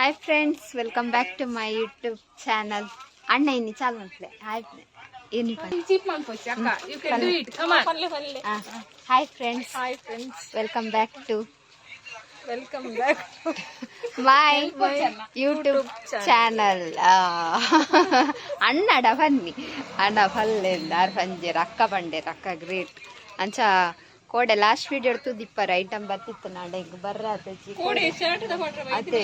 Hi friends, welcome back to my YouTube channel. अण्णा इन्नी चालू म्हटले. हाय इन्नी You can do it. Come on. Hi friends, Hi friends. Welcome back to Welcome back. My My YouTube channel. ಅಣ್ಣಡ ಬನ್ನಿ ಅಣ್ಣ ಫಲ್ಲಿಂದ ಸಂಜೆ ರಕ್ಕ ಬಂಡೆ ರಕ್ಕ ಗ್ರೇಟ್ ಅಂಚ ಕೋಡೆ ಲಾಸ್ಟ್ ವಿಡಿಯೋ ಎಡ್ತು ದಿಪ್ಪರ ಐಟಮ್ ಬರ್ತಿತ್ತು ನಾಡೆಗ್ ಬರ್ರ Code shirt the photo. ಅದೇ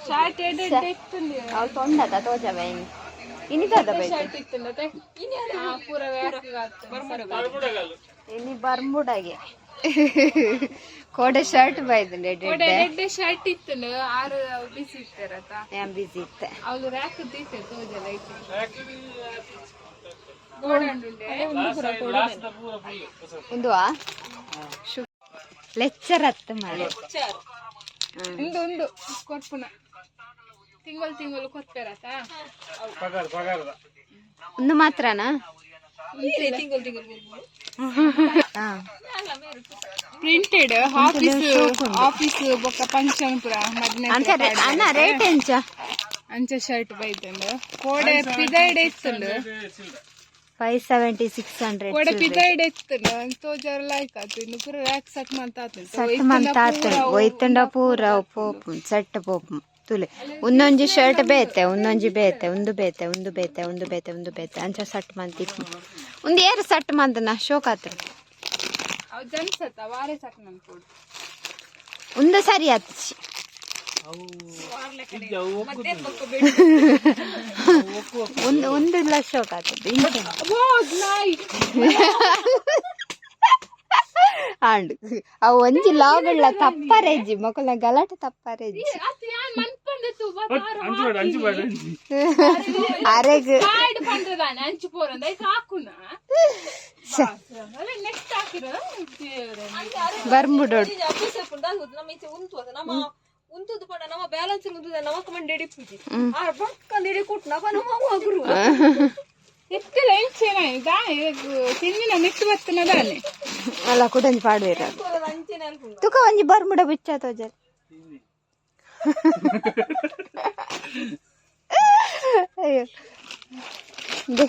Shirt edit ಇತ್ತುಂದಿ. ಅವು ತೊಂಡದ ತೋಜವೆ ಇನ್ನಿತದ ಬೈತೆ Shirt ಇತ್ತುಂದತೆ. ಪೂರ ಇನಿ ಬರ್ಮುಡಗೆ ಕೋಡೆ ಶರ್ಟ್ ಬೈದ್ರೆ Code edit shirt ಇತ್ತುಂದು ಆರು ಬಿಸಿ ಇತ್ತರತ. ನಾನು ಬಿಸಿ ಇತ್ತೆ ಅವಳು ರಾಕ್ ದಿತ್ತೆ ತೋಜಲ ಐತೆ. ಗೋಡಂಡುಂಡೆ. ಒಂದು ಲೆಕ್ಚರ್ ಹತ್ತು ಮಾಡಿ ಒಂದು ಕೊರ್ಪುನ ತಿಂಗಳು ಕೊತ್ಪೆರತ ಒಂದು ಮಾತ್ರನಾ ಪ್ರಿಂಟೆಡ್ ಆಫೀಸ್ ಬೊಕ್ಕ ಫಂಕ್ಷನ್ ಪುರ ಅಣ್ಣ ರೇಟ್ ಎಂಚ ಅಂಚ ಶರ್ಟ್ ಬೈತಂಡು ಕೋಡೆ ಪಿದೈಡ್ ಇತ್ತಂಡು 570-600 ಕೋಡೆ ಪಿದೈಡ್ ಇತ್ತಂಡು ತೋಜರ್ ಲೈಕ್ ಆತು ಇನ್ನು ಪೂರ ರ್ಯಾಕ್ ಸಟ್ ಮಂತ ಒಯ್ತಂಡ ಪೂರ ಪೋಪು ಸೆಟ್ ಪೋಪು ತುಲೆ ಒಂದೊಂಜಿ ಶರ್ಟ್ ಬೇತೆ ಒಂದೊಂಜಿ ಬೇತೆ ಒಂದು ಬೇತೆ ಅಂಚ ಸಟ್ ಮಂತಿ ಒಂದು ಏರು ಸಟ್ ಮಂತನ ಶೋಕ್ ಆತ್ರ ಜನ್ಸತ್ತ ವಾರೆ ಸಟ್ ಮಂತ್ಕೊಡು ಒಂದು ಸರಿ ಹಚ್ಚಿ ಒಂದು ಲಕ್ಷ ಶೋಕ್ ಆಗ್ತದೆ ಆಂಡ್ ಅವು ಒಂಜಿ ಲಾಗಳ್ಳ ತಪ್ಪರೇಜಿ ಮಕ್ಕಳ ಗಲಾಟೆ ತಪ್ಪರೇಜಿ ಅರೆಗ್ ಬರ್ಮುಡೋಡು ಉಂತುದು ಪಡ ನಮ್ಮ ಬ್ಯಾಲೆನ್ಸ್ ಉಂತುದ ನಮ್ಮ ಕಮಂಡ್ ಎಡಿ ಪೂಜಿ ಆ ಬಕ್ಕಂದ ಎಡಿ ಕುಟ್ ನವ ನಮ್ಮ ಹೋಗ್ರು ಎತ್ತಲ ಎಂಚೇನ ಇದಾ ತಿಂದಿನ ನೆಟ್ಟು ಬರ್ತನ ದಾನೆ ಅಲ್ಲ ಕುಡಂಜಿ ಪಾಡುವೆರ ಅಂಚೆನ ಅನ್ಕೊಂಡು ತುಕ ಒಂಜಿ ಬರ್ಮುಡ ಬಿಚ್ಚ ತೋಜಲ್ ಅಯ್ಯೋ ದೇ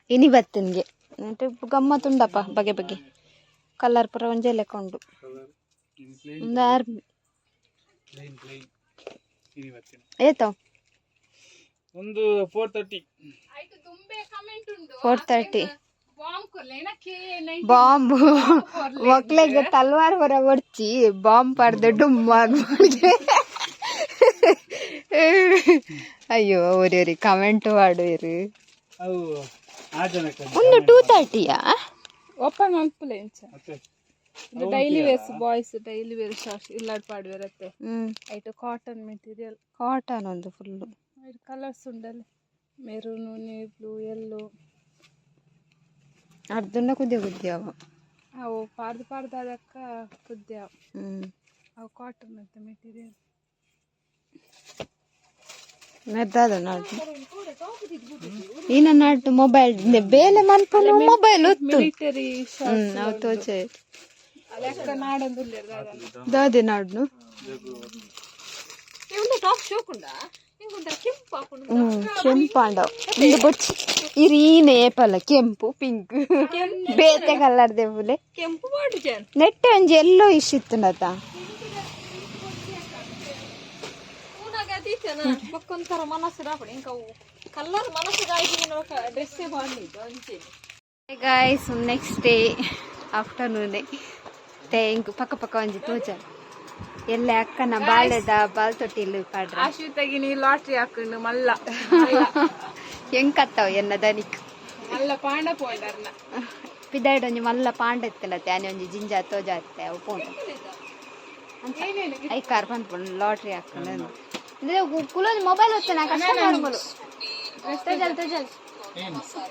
ಇನಿ ಬತ್ತನ್ಗೆ ಗಮ್ಮತ್ತುಂಡಪ್ಪ ಬಗೆ ಬಗೆ ಕಲರ್ ಪುರ ಒಂಜೆ ಲೆಕ್ಕೊಂಡು ಒಂದು ಆರ್ಮಿ ಏತೋ ಒಂದು 430 ಬಾಂಬ್ ಮಕ್ಳಿಗೆ ತಲ್ವಾರ್ ಬರ ಹೊಡ್ಚಿ ಬಾಂಬ್ ಪರ್ದು ಡುಮ್ಮಾರ್ ಅಯ್ಯೋ ಅವ್ರಿ ಕಮೆಂಟ್ ಮಾಡುವಿರು ಒಂದು 230ಯಾ ಓಪನ್ ಮಲ್ಪುಲ ಎಂಚ ಇದು daily wears boys daily wear shorts ಇಲ್ಲಾಡ್ ಪಾಡುವಿರತ್ತೆ ಐಟು ಕಾಟನ್ ಮೆಟೀರಿಯಲ್ ಕಾಟನ್ ಒಂದು ಫುಲ್ ಕಲರ್ಸ್ ಉಂಡಲ್ಲ ಮೆರೂನು ನೇಬ್ಲು ಎಲ್ಲೋ ಅರ್ಧನ್ನ ಕುದ್ದಿ ಅವು ಪಾರ್ದಾದಕ್ಕ ಕುದ್ಯ ಅವು ಕಾಟನ್ ಅಂತ ಮೆಟೀರಿಯಲ್ ಮೆದ್ದಾದ ನಾಡು ಇನ್ನ ನಾಡು ಮೊಬೈಲ್ ಬೇಲೆ ಮನ್ಪಲು ಮೊಬೈಲ್ ಒತ್ತು ಮಿಲಿಟರಿ ನಾವು ತೋಚೆ ಲೆಕ್ಕ ನಾಡೊಂದು ದಾದೆ ನಾಡ್ನು ಟಾಪ್ ಶೋಕುಂಡ ಇಂಗೊಂತರ ಕೆಂಪು ಹಾಕೊಂಡು ಕೆಂಪಾಂಡವ್ ಒಂದು ಬೊಚ್ಚಿ ಇರೀನೆ ಏಪಲ್ಲ ಕೆಂಪು ಪಿಂಕ್ ಬೇತೆ ಕಲರ್ ದೇವುಲೆ ಕೆಂಪು ಮಾಡಿ ಜನ ನೆಟ್ಟೆ ಒಂಜಿ ಎಲ್ಲೋ ಇಷ್ಟಿತ್ತು ನತ ಊನಾಗ ಅದೀತನ ಬಕ್ಕೊಂತರ ಮನಸ್ಸು ರಾಪಡಿ ಇಂಕ ಕಲ್ಲರ್ ಮನಸ್ಸಿಗಾಗಿ ಡ್ರೆಸ್ಸೇ ಮಾಡಿದ್ದು ಅಂಚೆ ಗಾಯ್ಸ್ ನೆಕ್ಸ್ಟ್ ಡೇ ಆಫ್ಟರ್ನೂನ್ ಇಂಕ್ ಪಕ್ಕ ಒಂಜಿ ತೋಜ ಎಲ್ಲ ಅಕ್ಕನ ಬಾಳೆದ ಬಾಲ್ ತೊಟ್ಟಿಲು ಪಾಡ್ರ ಆಶ್ರಿತಾಗಿ ನೀ ಲಾಟ್ರಿ ಹಾಕೊಂಡು ಮಲ್ಲ ಹೆಂಕತ್ತವ ಎನ್ನ ದನಿಕ್ ಮಲ್ಲ ಪಾಂಡ ಪೋಯ್ಡರ್ನ ಪಿದಾಯ್ಡ್ ಒಂಜಿ ಮಲ್ಲ ಪಾಂಡ ಇತ್ತಲತ್ತೆ ಆನೆ ಒಂಜಿ ಜಿಂಜ ತೋಜ ಅತ್ತೆ ಅವು ಪೋಂಡು ಐಕಾರ್ ಬಂದ್ಕೊಂಡು ಲಾಟ್ರಿ ಹಾಕೊಂಡು ಅಂದ್ರೆ ಕುಲೊಂದು ಮೊಬೈಲ್ ಹೊತ್ತನ ಕಷ್ಟ ಮಾಡ್ಬೋದು ತೋಜಲ್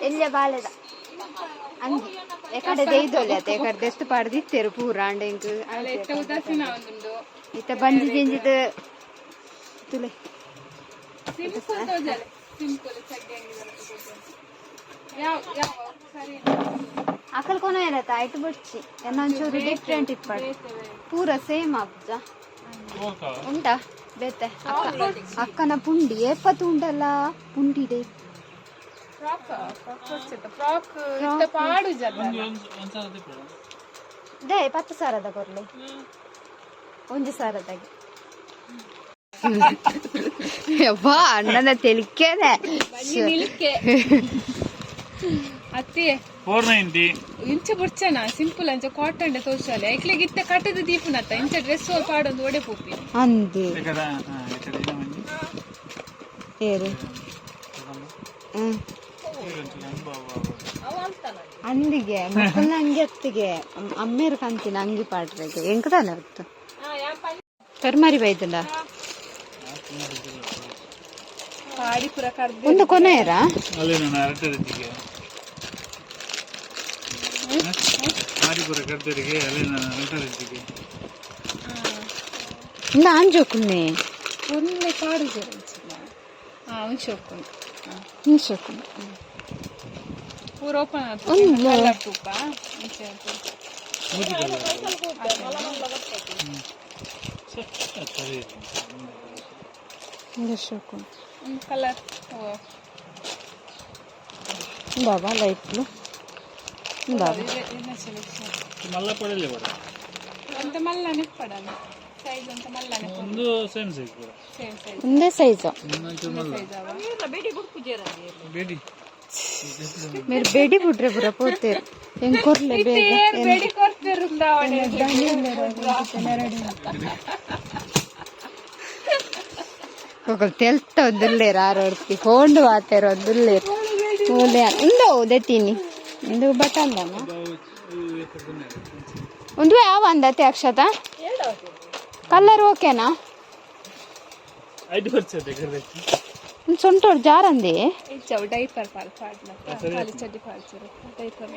ಎಲ್ಲ ಬಾಳೆದ ಅಂಗಿ ಎಕಡೆ ದೈದೋಲೆ ಅತ್ತೆ ಎಕಡೆ ದೆಸ್ತು ಪಾಡ್ದಿತ್ತೇರು ಪೂರ ಅಂಡೆಂಗ್ ಇತ್ತ ಬಂಜಿ ಜಿಂಜಿದ ತುಲೆ ಅಕಲ್ ಕೊನ ಇರತ್ತ ಐಟು ಬಡ್ಚಿ ಏನೊಂಚೂರು ಡಿಫ್ರೆಂಟ್ ಇಪ್ಪಡು ಪೂರ ಸೇಮ್ ಆಗ್ಜ ಉಂಟಾ ಬೇತೆ ಅಕ್ಕನ ಪುಂಡಿ ಏಪತ್ತು ಉಂಟಲ್ಲ ಪುಂಡಿಡೆ ಫ್ರಾಕ್ ಫ್ರಾಕ್ ಇತ್ತ ಪಾಡು ಜಲ್ಲ ದೇ 10 ಸಾವಿರದ ಕೊರ್ಲಿ 1 ಸಾವಿರದಾಗೆ ಯವ್ವ ಅಣ್ಣನ ತೆಲಿಕೆನೆ ನಿಲ್ಕೆ ಅತ್ತಿ 490 ಇಂಚ ಬುಡ್ಚನ ಸಿಂಪಲ್ ಅಂಚ ಕಾಟನ್ ತೋರ್ಸಲೆ ಐಕ್ಲೆಗ್ ಇತ್ತೆ ಕಟ್ಟದ ದೀಪನತ್ತ ಇಂಚ ಡ್ರೆಸ್ ಪಾಡೊಂದು ಒಡೆ ಪೂಪಿ ಅಂದಿ ಏರು ಅಂದಿಗೆ ಮಕ್ಕಳನ್ನ ಅಂಗಿ ಹತ್ತಿಗೆ ಅಮ್ಮೇರು ಕಂತಿನ ಅಂಗಿ ಪಾಡ್ರೆಗೆ ಎಂಕದಲ್ಲ ಹೊತ್ತು ಕರ್ಮಾರಿ ಬೈದಲ್ಲ ಪಾಡಿ ಪುರ ಕರ್ದು ಒಂದು ಕೊನೆಯರಾ ಅಲ್ಲಿ ನಾನು ಅರಟದಿಗೆ ಮಾರಿಪುರ ಕರ್ತರಿಗೆ ಅಲ್ಲಿ ನಾನು ಅರಟದಿಗೆ ಇಲ್ಲ ಅಂಜೋಕುನ್ನೆ ಒಳ್ಳೆ ಪಾಡು ಜರಂಚಿಲ್ಲ ಶೋಕೊಂಡು ಹಿಂಸೋಕುನ್ನೆ ಪೂರ ಓಪನ್ ಆಯ್ತು ತುಪ್ಪ ಒಂದು ಕಲರ್ బాబా లైట్లు బాబా మళ్ళా పడలే కూడా అంత మళ్ళానే పడాలి సైజ్ అంత మళ్ళానే ಒಂದು ಸೇಮ್ ಸೈಜ್ ಕೂಡ సేమ్ సైజ్ ఉందే సైజు ಬೇಡಿ మీరు బేడి బుడ్రే బుర్ర పోతారు ఏం కొర్లే ಬೇಗ ಬೇಡಿ ಕೊಡ್ತಿರು ఒకరు తెలుస్తా వద్దులేరు ఆరోడికి ఫోన్లు వాతారు వద్దులేరు ఉందో దట్టిని ఎందుకు బట్టందమ్మా ಒಂದು ಯಾವ ಅಂದತೆ ಅಕ್ಷತ ಕಲರ್ ಓಕೆನಾ 5% ಒಂದು ಸೊಂಟೋಡು ಜಾರಂದಿ ಇಚ್ಚವು ಡೈಪರ್ ಪಾಲ್ ಪಾಡ್ಲ ಖಾಲಿ ಚಡ್ಡಿ ಪಾಲ್ಚರು ಡೈಪರ್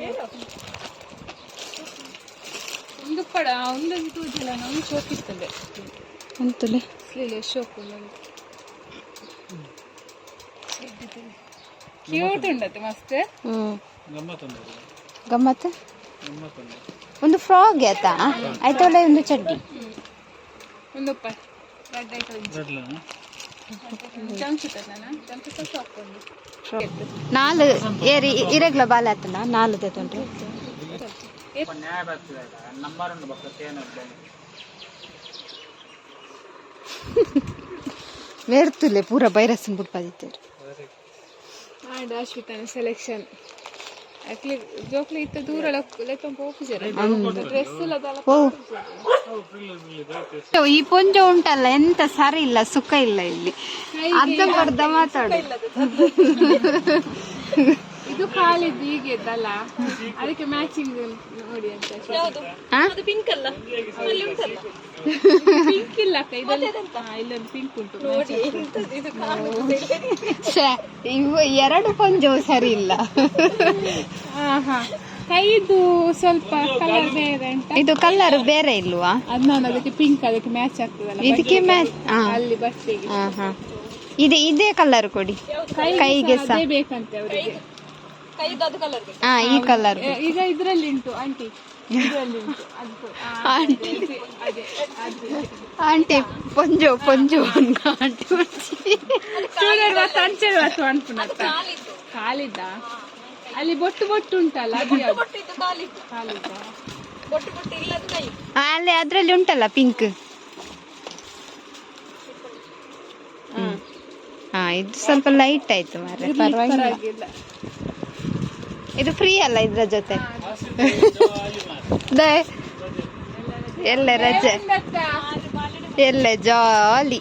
ಒಂದು ಪಡ ಒಂದು ತೂಜಿಲ್ಲ ನಾವು ಶೋಕಿಸ್ತದೆ ಅಂತಲೇ ಸ್ಲೀವ್ ಶೋಕು ಕ್ಯೂಟ್ ಉಂಡತ್ತೆ ಮಸ್ತ್ ಗಮ್ಮತ್ ಒಂದು ಫ್ರಾಕ್ ಆಯ್ತಾ ಆಯ್ತಲ್ಲ ಒಂದು ಚಡ್ಡಿ ಒಂದು ಉಪ್ಪ ರೆಡ್ ಐಟಲ್ ನಾಲ್ ಏರಿ ಇರೆಗ್ಲ ಬಾಲ ಆತಲ್ಲ ನಾಲ್ ತೊಂಡ್ರೆ ಬೇರ್ತುಲೆ ಪೂರ ಬೈರಸನ್ ಬಿಟ್ಪಾದಿತ್ತೇರು ಆಡ ಅಶ್ವಿತಾನ ಸೆಲೆಕ್ಷನ್ ಅಕ್ಲಿ ಜೋಕ್ಲಿ ಇತ್ತ ದೂರ ಲೆಕ್ಕ ಹೋಗ್ಜರ ಡ್ರೆಸ್ ಈ ಪೊಂಜ ಉಂಟಲ್ಲ ಎಂತ ಸರಿ ಇಲ್ಲ ಸುಖ ಇಲ್ಲ ಇಲ್ಲಿ ಅರ್ಧ ಬರ್ಧ ಮಾತಾಡು ಇದು ಕಾಲಿದ್ದು ಹೀಗೆ ಇದ್ದಲ್ಲ ಅದಕ್ಕೆ ಮ್ಯಾಚಿಂಗ್ ನೋಡಿ ಅಂತ ಪಿಂಕ್ ಅಲ್ಲ ಅಲ್ಲಿ ಉಂಟಲ್ಲ ಪಿಂಕ್ ಇಲ್ಲ ಇಲ್ಲೊಂದು ಪಿಂಕ್ ಉಂಟು ಇವು ಎರಡು ಪೊಂಜವು ಸರಿ ಇಲ್ಲ ಕೈದು ಸ್ವಲ್ಪ ಕಲರ್ ಬೇರೆ ಉಂಟು ಇದು ಕಲರ್ ಬೇರೆ ಇಲ್ವಾ ಅದ್ ನಾನು ಅದಕ್ಕೆ ಪಿಂಕ್ ಅದಕ್ಕೆ ಮ್ಯಾಚ್ ಆಗ್ತದಲ್ಲ ಇದಕ್ಕೆ ಮ್ಯಾಚ್ ಅಲ್ಲಿ ಬಟ್ಟೆಗೆ ಇದೇ ಕಲರ್ ಕೊಡಿ ಕೈಗೆ ಸಹ ಬೇಕಂತೆ ಅವರಿಗೆ ಕೈದಾದ ಕಲರ್ ಈ ಕಲರ್ ಈಗ ಇದ್ರಲ್ಲಿ ಉಂಟು ಆಂಟಿ ಇದ್ರಲ್ಲಿ ಉಂಟು ಆಂಟಿ ಆಂಟಿ ಪೊಂಜು ಪೊಂಜು ಆಂಟಿ ಅನ್ಪುಣತ್ತ ಕಾಲಿದ್ದ ಅಲ್ಲಿ ಬೊಟ್ಟು ಬೊಟ್ಟು ಉಂಟಲ್ಲ ಅದು ಕಾಲಿದ್ದ ಬೊಟ್ಟು ಬೊಟ್ಟು ಇಲ್ಲದ ಕೈ ಅಲ್ಲಿ ಅದ್ರಲ್ಲಿ ಉಂಟಲ್ಲ ಪಿಂಕ್ ಇದು ಸ್ವಲ್ಪ ಲೈಟ್ ಆಯ್ತು ಮಾರ್ರೆ ಪರವಾಗಿಲ್ಲ ಇದು ಫ್ರೀ ಅಲ್ಲ ಇದ್ರ ಜೊತೆ ಎಲ್ಲ ರಜೆ ಎಲ್ಲ ಜಾಲಿ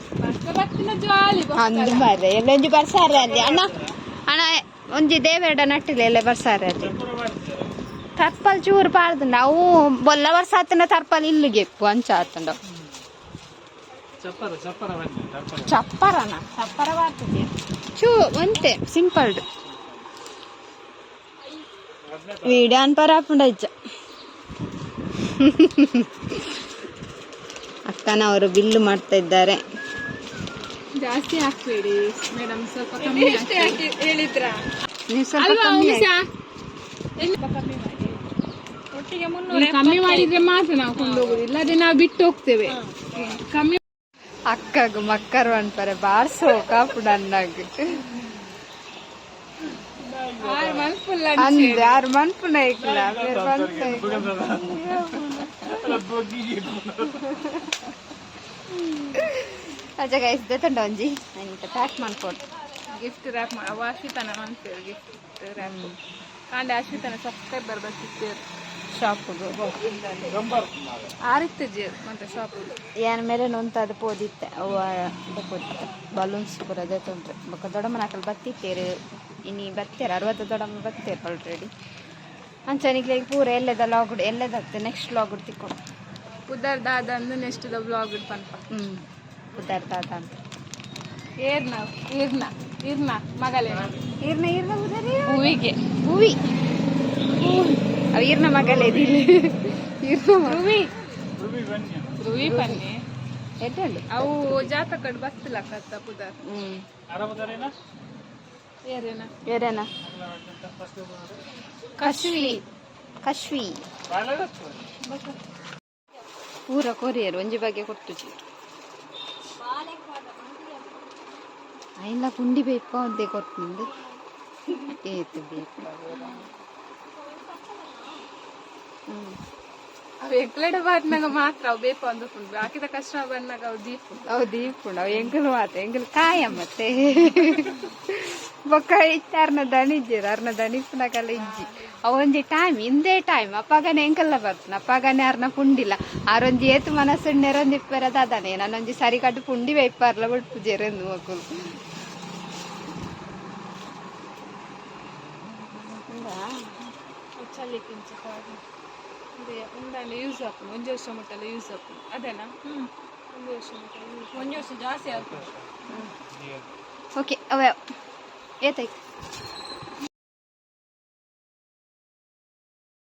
ಅಂದು ಮಾರ್ರೆ ಎಲ್ಲ ಒಂಜಿ ಬರ್ಸಾರೆ ಅಲ್ಲಿ ಅಣ್ಣ ಅಣ್ಣ ಒಂಜಿ ದೇವೇಡ ನಟ್ಟಿಲ್ಲ ಎಲ್ಲ ಬರ್ಸಾರೆ ಅಲ್ಲಿ ತರ್ಪಲ್ ಚೂರು ಪಾರ್ದು ನಾವು ಬೊಲ್ಲ ವರ್ಷ ಆತನ ತರ್ಪಲ್ ಇಲ್ಲಿಗೆ ಅಂಚ ಆತಂಡ ಚಪ್ಪರನ ಚಪ್ಪರ ಬರ್ತದೆ ಚೂ ಒಂತೆ ಸಿಂಪಲ್ വീഡിയോ പരാപ്പുണ്ട ಅಕ್ಕನ ಅವರು ಬಿಲ್ಲು ಮಾಡ್ತಾ ಇದ್ದಾರೆ ಜಾಸ್ತಿ ಹಾಕ್ಬೇಡಿ ಮೇಡಮ್ ಸ್ವಲ್ಪ ಕಮ್ಮಿ ಹೇಳಿದ್ರ ನೀವು ಸ್ವಲ್ಪ ಕಮ್ಮಿ ಕಮ್ಮಿ ಮಾಡಿದ್ರೆ ಮಾತ್ರ ನಾವು ಕೊಂಡೋಗುದು ಇಲ್ಲದೆ ನಾವು ಬಿಟ್ಟು ಹೋಗ್ತೇವೆ ಕಮ್ಮಿ ಅಕ್ಕಗ ಮಕ್ಕರು ಅನ್ಪರೆ ಬಾಳ್ ಸೋಕ ಅప్పుడు ಅನ್ನಾಗ ಆರು ಮನ್ಪುಲ್ಲ ಅಂದೆ 6 ಮನ್ಪುನ ಇಕ್ಲ ಬೇರೆ ಬಂತ ಅಜ್ಜ ಗೈಸ್ ದೆತಂಡ ಒಂಜಿ ಅಂತ ಪ್ಯಾಕ್ ಮಾಡ್ಕೊಡು ಗಿಫ್ಟ್ ರ್ಯಾಪ್ ಅವ ಅಶ್ವಿತನ ಮನ್ಪೇರು ಗಿಫ್ಟ್ ರ್ಯಾಪ್ ಕಾಂಡೆ ಅಶ್ವಿತನ ಸಬ್ಸ್ಕ್ರೈಬರ್ ಬರ್ತಿದ್ದೇರು ಶಾಪ್ಗೆ ಆರಿತ್ತು ಜೀರು ಮತ್ತೆ ಶಾಪ್ ಏನ್ ಮೇಲೆ ನೊಂತದು ಪೋದಿತ್ತೆ ಅವ ಪೋದಿತ್ತೆ ಬಲೂನ್ಸ್ ಪೂರ ದೆತೊಂಡ್ರೆ ಬೊಕ್ಕ ದೊಡ್ಡಮ್ಮನ ಹಾಕಲ್ ಬತ್ತಿತ್ತೇರು ಇನ್ನಿ ಬತ್ತೇರು 60 ದೊಡ್ಡಮ್ಮ ಬತ್ತೇರು ಆಲ್ರೆಡಿ ಅಂಚನಿಗ್ಲಿಗೆ ಪೂರ ಎಲ್ಲದ ಲಾಗುಡ್ ಎಲ್ಲದತ್ತೆ ನೆಕ್ಸ್ಟ್ ಲಾಗುಡ್ ತಿಕ್ಕೊಂಡು ಪುದರ್ ದಾದ ಅಂದು ನೆಕ್ಸ್ಟ್ ದ ಬ್ಲಾಗ್ ಪನ್ಪ ಉದಾರ್ತಾತ ಅಂತ ಏರ್ನ ಇರ್ನ ಮಗಲೇನ ಈರ್ನ ಉದರಿ ಹೂವಿಗೆ ಹೂವಿ ಅವ ಈರ್ನ ಮಗಲೇದಿಲ್ಲ ರುವಿ ರುವಿ ಪನ್ನಿ ಎಡ್ಡಂಡು ಅವು ಜಾತ ಕಡೆ ಬಸ್ತಿಲ್ಲ ಕತ್ತ ಪುದರ್ ಆರಾಮದಾರೇನಾ ಏರೇನ ಏರೇನ ಕಶ್ವಿ ಪೂರ ಕೊರಿಯರ್ ಒಂಜಿ ಬಗ್ಗೆ ಕೊಟ್ಟು ಆಯ್ನ ಕುಂಡಿ ಬೇಕ ಅಂತೆ ಕೊಟ್ಟು ಏತು ಬೇಕು ಅವು ಎಗ್ಲಡ ಬಾದ್ನಾಗ ಮಾತ್ರ ಅವು ಬೇಕು ಅಂದ್ಕೊಂಡು ಹಾಕಿದ ಕಷ್ಟ ಬಂದಾಗ ಅವು ದೀಪುಂಡು ಅವು ಎಂಗಲು ಮಾತ ಎಂಗಲು ಕಾಯ ಮತ್ತೆ ಬೊಕ್ಕ ಇತ್ತಾರ್ನ ದಣಿಜ್ಜಿರ ಅರ್ನ ದಣಿಪುನಕಲ್ಲ ಇಜ್ಜಿ ಅವೊಂಜಿ ಟೈಮ್ ಇಂದೇ ಟೈಮ್ ಅಪ್ಪಗನೆ ಎಂಕಲ್ಲ ಬರ್ತಾನ ಅಪ್ಪಗನೆ ಅರ್ನ ಪುಂಡಿಲ್ಲ ಆರೊಂಜಿ ಏತು ಮನಸ್ಸುಣ್ಣೆರೊಂದು ಇಪ್ಪರದ ಅದಾನೆ ನಾನೊಂಜಿ ಸರಿ ಕಟ್ಟು ಪುಂಡಿ ವೈಪಾರ್ಲ ಬಿಟ್ಟು ಜೆರೆಂದು ಮಕ್ಕಳು ಚಳಿ ಕಿಂಚ ಅದೇ ಒಂದಲ್ಲ ಯೂಸ್ ಹಾಕೊಂಡು 1 ವರ್ಷ ಮಟ್ಟಲ್ಲ ಯೂಸ್ ಹಾಕೊಂಡು ಅದೇನಾ 1 ವರ್ಷ ಮಟ್ಟ 1 ವರ್ಷ ಜಾಸ್ತಿ ಆಗ್ತದೆ ಓಕೆ ಅವ ಏತಾಯ್ತು